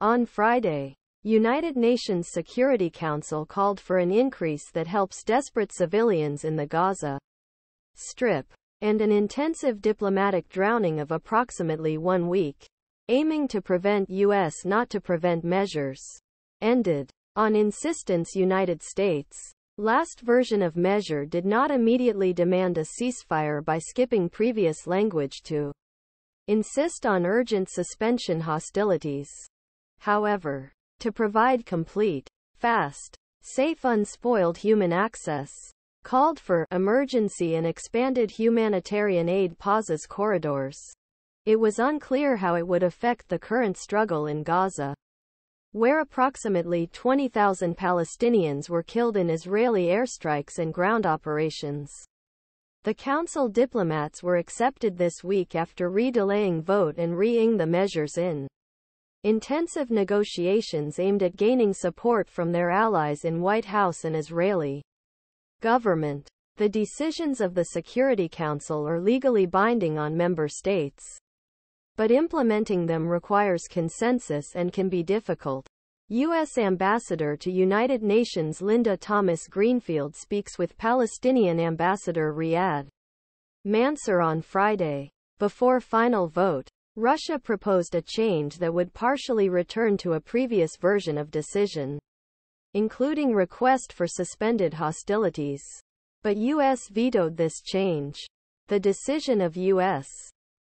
On Friday, United Nations Security Council called for an increase that helps desperate civilians in the Gaza Strip, and an intensive diplomatic drowning of approximately 1 week, aiming to prevent U.S. not to prevent measures, ended. On insistence United States, last version of measure did not immediately demand a ceasefire by skipping previous language to insist on urgent suspension hostilities. However, to provide complete, fast, safe unspoiled human access, called for emergency and expanded humanitarian aid pauses corridors. It was unclear how it would affect the current struggle in Gaza, where approximately 20,000 Palestinians were killed in Israeli airstrikes and ground operations. The Council diplomats were accepted this week after re-delaying vote and re-ing the measures in intensive negotiations aimed at gaining support from their allies in White House and Israeli government. The decisions of the Security Council are legally binding on member states, but implementing them requires consensus and can be difficult. U.S. Ambassador to United Nations Linda Thomas-Greenfield speaks with Palestinian Ambassador Riyadh Mansour on Friday. Before final vote, Russia proposed a change that would partially return to a previous version of decision, including request for suspended hostilities. But U.S. vetoed this change. The decision of U.S.,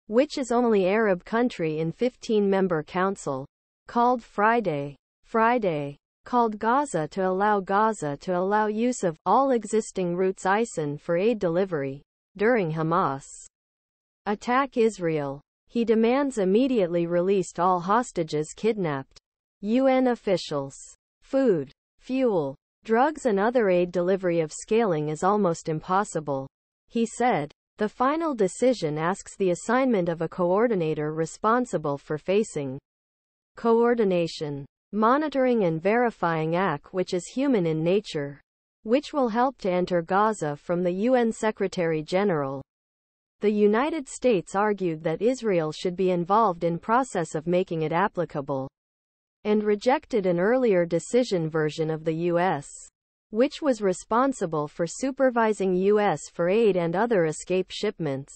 which is only Arab country in 15-member council, called called Gaza to allow use of all existing routes için for aid delivery during Hamas attack Israel. He demands immediately released all hostages kidnapped. UN officials. Food, fuel, drugs and other aid delivery of scaling is almost impossible, he said. The final decision asks the assignment of a coordinator responsible for facing coordination, monitoring and verifying AC, which is human in nature, which will help to enter Gaza from the UN Secretary-General. The United States argued that Israel should be involved in process of making it applicable, and rejected an earlier decision version of the U.S., which was responsible for supervising U.S. for aid and other escape shipments.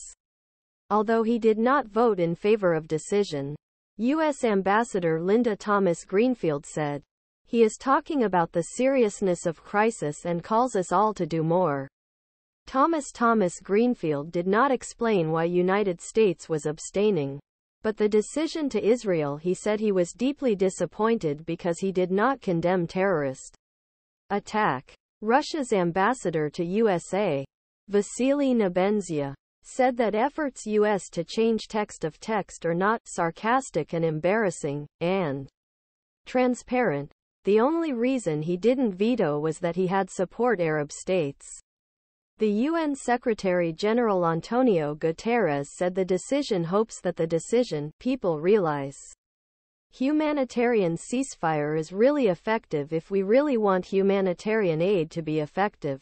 Although he did not vote in favor of decision, U.S. Ambassador Linda Thomas-Greenfield said, "He is talking about the seriousness of crisis and calls us all to do more." Thomas-Greenfield did not explain why United States was abstaining, but the decision to Israel he said he was deeply disappointed because he did not condemn terrorist attack. Russia's ambassador to USA, Vasily Nebenzya, said that efforts U.S. to change text of text are not sarcastic and embarrassing, and transparent. The only reason he didn't veto was that he had support Arab states. The UN Secretary-General António Guterres said the decision hopes that the decision people realize humanitarian ceasefire is really effective if we really want humanitarian aid to be effective.